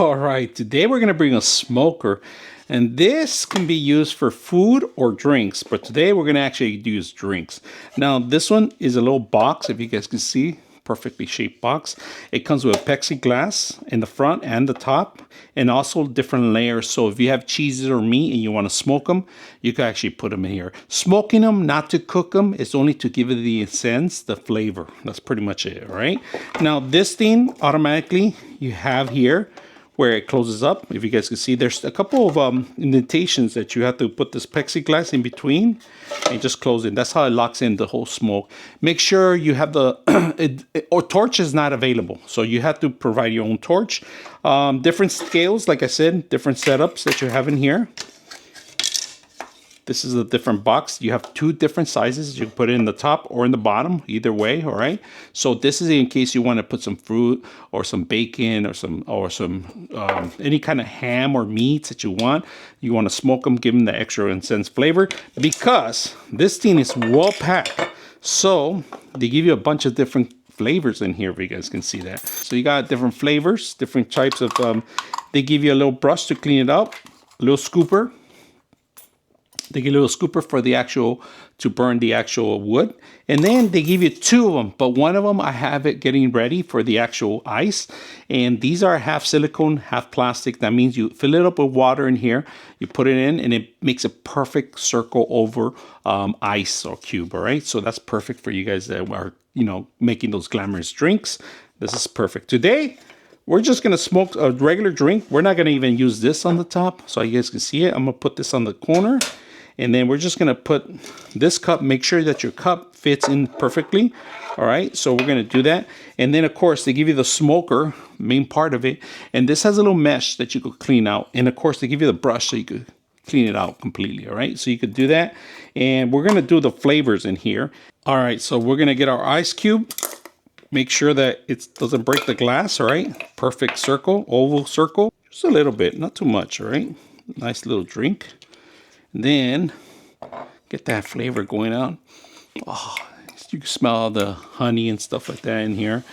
All right, today we're going to bring a smoker, and this can be used for food or drinks, but today we're going to actually use drinks. Now, this one is a little box, if you guys can see, perfectly shaped box. It comes with a plexiglass in the front and the top, and also different layers. So if you have cheeses or meat and you want to smoke them, you can actually put them in here. Smoking them, not to cook them, is only to give it the sense, the flavor. That's pretty much it, all right? Now, this thing, automatically, you have here, where it closes up. If you guys can see, there's a couple of indentations that you have to put this plexiglass in between and just close it. That's how it locks in the whole smoke. Make sure you have the or torch is not available, so you have to provide your own torch. Different scales, like I said, different setups that you have in here. This is a different box. You have two different sizes. You can put it in the top or in the bottom, either way, all right? So this is in case you want to put some fruit or some bacon or some any kind of ham or meats that you want. You want to smoke them, give them the extra intense flavor, because this thing is well packed. So they give you a bunch of different flavors in here, if you guys can see that. So you got different flavors, different types of, they give you a little brush to clean it up, a little scooper. They give you a little scooper for the actual, to burn the actual wood. And then they give you two of them, but one of them I have it getting ready for the actual ice. And these are half silicone, half plastic. That means you fill it up with water in here, you put it in, and it makes a perfect circle over ice or cube, all right? So that's perfect for you guys that are, you know, making those glamorous drinks. This is perfect. Today, we're just gonna smoke a regular drink. We're not gonna even use this on the top, so you guys can see it. I'm gonna put this on the corner. And then we're just going to put this cup, make sure that your cup fits in perfectly. All right, so we're going to do that. And then, of course, they give you the smoker, main part of it. And this has a little mesh that you could clean out. And, of course, they give you the brush so you could clean it out completely. All right, so you could do that. And we're going to do the flavors in here. All right, so we're going to get our ice cube. Make sure that it doesn't break the glass, all right? Perfect circle, oval circle. Just a little bit, not too much, all right? Nice little drink. Then get that flavor going out. Oh, you can smell the honey and stuff like that in here.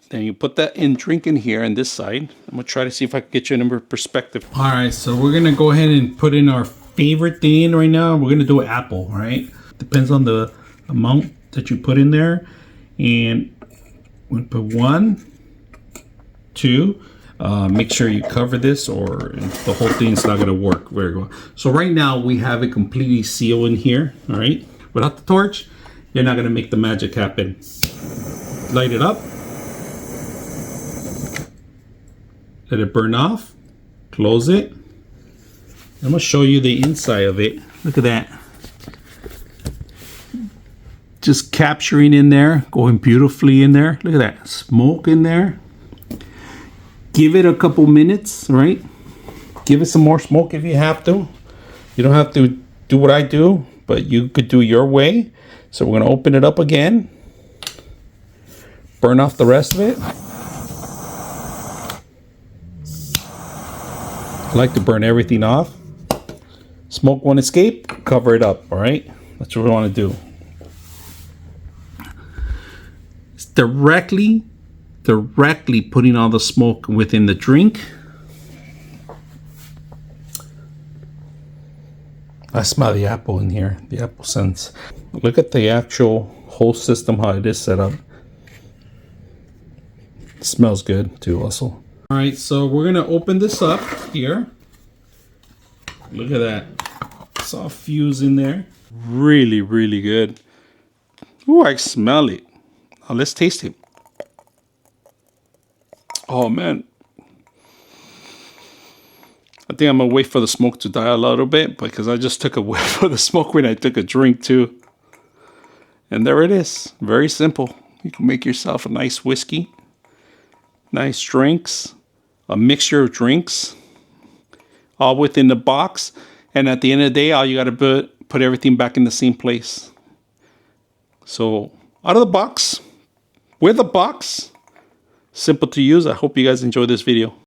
Then you put that in, drink in here on this side. I'm gonna try to see if I can get you a number of perspective. All right, so we're gonna go ahead and put in our favorite thing right now. We're gonna do an apple, all right? Depends on the amount that you put in there. And we're gonna put 1, 2. Make sure you cover this or the whole thing's not going to work very well. So right now we have it completely sealed in here, all right? Without the torch, you're not going to make the magic happen. Light it up. Let it burn off. Close it. I'm going to show you the inside of it. Look at that. Just capturing in there, going beautifully in there. Look at that, smoke in there. Give it a couple minutes, right? Give it some more smoke if you have to. You don't have to do what I do, but you could do your way. So we're gonna open it up again. Burn off the rest of it. I like to burn everything off. Smoke won't escape, cover it up, all right? That's what we wanna do. It's directly putting all the smoke within the drink. I smell the apple in here, the apple scents. Look at the actual whole system, how it is set up. It smells good too also. All right, so we're gonna open this up here. Look at that. It's all fused in there. Really, really good. Ooh, I smell it. Now let's taste it. Oh man, I think I'm gonna wait for the smoke to die a little bit because I just took a whiff of the smoke when I took a drink too. And there it is, very simple. You can make yourself a nice whiskey, nice drinks, a mixture of drinks, all within the box. And at the end of the day, all you gotta put everything back in the same place. So out of the box, with a box, simple to use. I hope you guys enjoyed this video.